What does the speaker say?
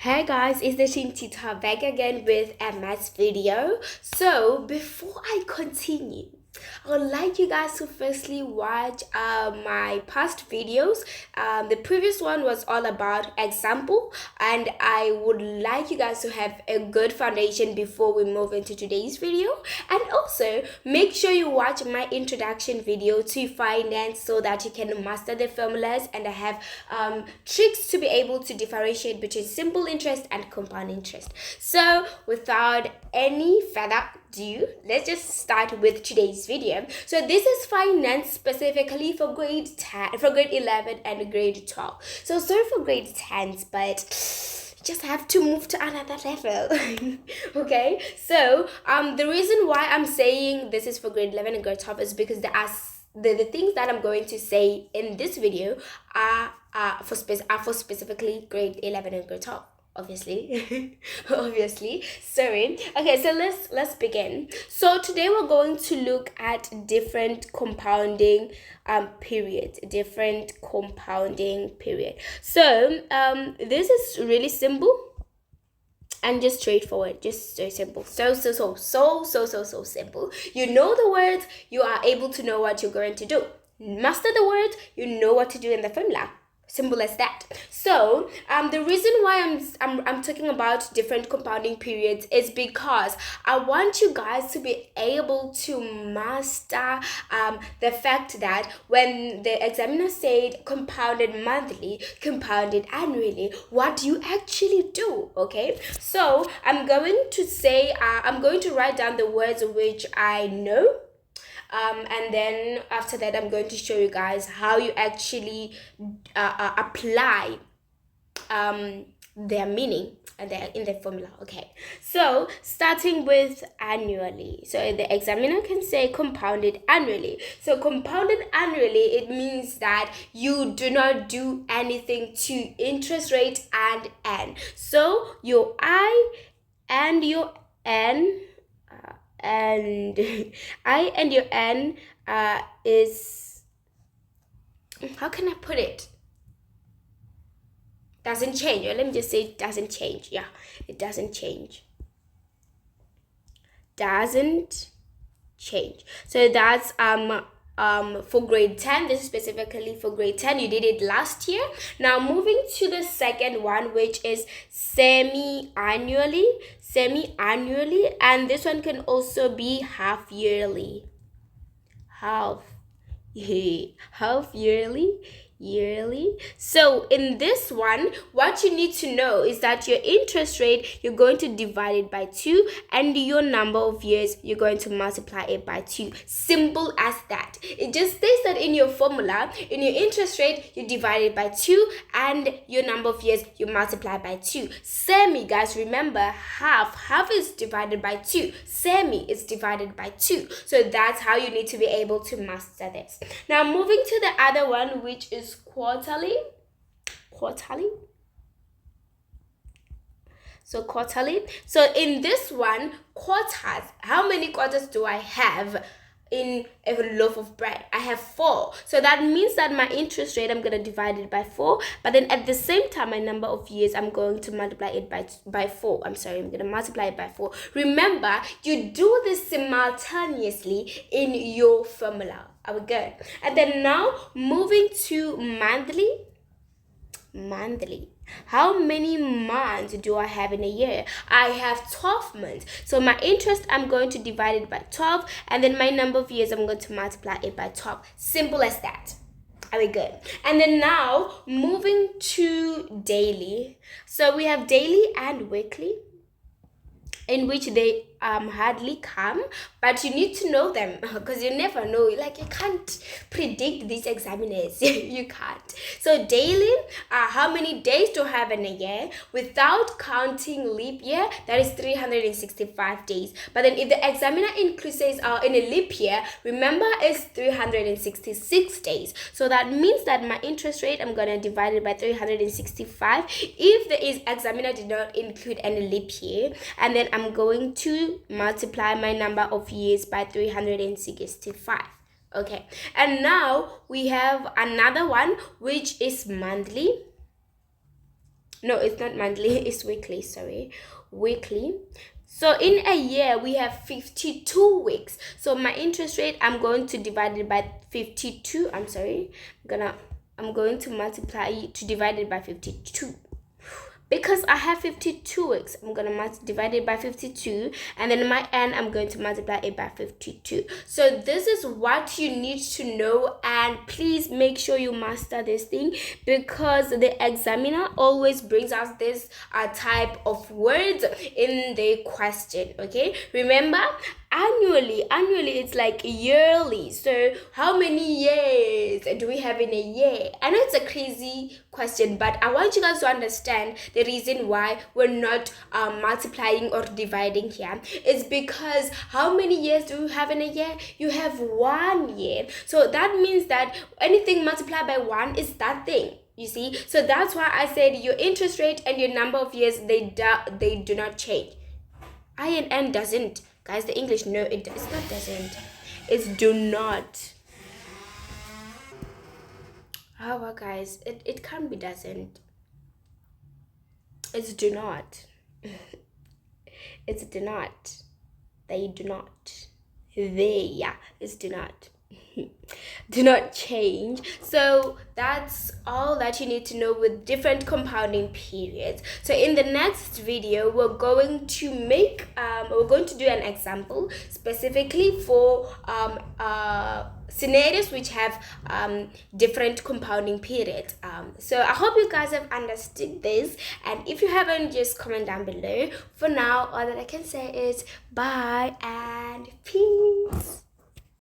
Hey guys, it's the Shintita back again with a maths video. So before I continue, I would like you guys to firstly watch my past videos. The previous one was all about example, and I would like you guys to have a good foundation before we move into today's video. And also make sure you watch my introduction video to finance so that you can master the formulas, and I have tricks to be able to differentiate between simple interest and compound interest. So without any further ado, let's just start with today's video. So this is finance specifically for grade 10, for grade 11 and grade 12. So sorry for grade 10s, but just have to move to another level. Okay, so the reason why I'm saying this is for grade 11 and grade 12 is because the things that I'm going to say in this video are for specifically grade 11 and grade 12, obviously. Obviously, sorry. Okay, so let's begin. So today we're going to look at different compounding periods, so this is really simple and just straightforward, just so simple, so simple. You know the words, you are able to know what you're going to do. Master the words, you know what to do in the formula. Simple as that. So the reason why I'm talking about different compounding periods is because I want you guys to be able to master the fact that when the examiner said compounded monthly, compounded annually, what do you actually do? Okay, so I'm going to write down the words which I know, and then after that I'm going to show you guys how you actually apply their meaning in the formula. Okay, so starting with annually, so the examiner can say compounded annually. So compounded annually, it means that you do not do anything to interest rate and n. So your I and your n and I and your n is, how can I put it, doesn't change. Or let me just say it doesn't change. Yeah, it doesn't change. So that's for grade 10. This is specifically for grade 10. You did it last year. Now moving to the second one, which is semi-annually, and this one can also be half yearly, yearly. So in this one, what you need to know is that your interest rate, you're going to divide it by 2, and your number of years, you're going to multiply it by 2. Simple as that. It just states that in your formula, in your interest rate, you divide it by 2, and your number of years, you multiply by 2. Semi, guys, remember, half is divided by 2. Semi is divided by 2. So that's how you need to be able to master this. Now moving to the other one, which is quarterly. So quarterly. So in this one, quarters, how many quarters do I have in a loaf of bread? I have 4. So that means that my interest rate, I'm going to divide it by 4, but then at the same time, my number of years, I'm going to multiply it by 4. I'm going to multiply it by 4. Remember, you do this simultaneously in your formula. Are we good? And then now moving to monthly. How many months do I have in a year? I have 12 months. So my interest, I'm going to divide it by 12, and then my number of years, I'm going to multiply it by 12. Simple as that. Are we good? And then now moving to daily. So we have daily and weekly, in which they hardly come, but you need to know them because you never know. Like, you can't predict these examiners. You can't. So daily, how many days do I have in a year without counting leap year? That is 365 days. But then if the examiner increases in a leap year, remember, it's 366 days. So that means that my interest rate, I'm gonna divide it by 365 if the examiner did not include any leap year, and then I'm going to multiply my number of years by 365. Okay, and now we have another one, which is monthly. No, it's not monthly, it's weekly, sorry. Weekly. So in a year we have 52 weeks. So my interest rate, I'm going to divide it by 52. I'm going to multiply it to divide it by 52. Because I have 52 weeks, I'm going to divide it by 52, and then my end, I'm going to multiply it by 52. So this is what you need to know, and please make sure you master this thing, because the examiner always brings us this type of words in the question. Okay, remember, annually it's like yearly. So how many years do we have in a year? I know it's a crazy question, but I want you guys to understand the reason why we're not multiplying or dividing here is because how many years do you have in a year? You have 1 year. So that means that anything multiplied by 1 is that thing. You see, so that's why I said your interest rate and your number of years, they do not change. I and N doesn't. Guys, the English, no, it's not doesn't. It's do not. However, guys, it can't be doesn't. It's do not. It's do not. They do not. They, yeah, it's do not. Do not change. So that's all that you need to know with different compounding periods. So in the next video, we're going to do an example specifically for scenarios which have different compounding periods. So I hope you guys have understood this, and if you haven't, just comment down below. For now, all that I can say is bye and peace.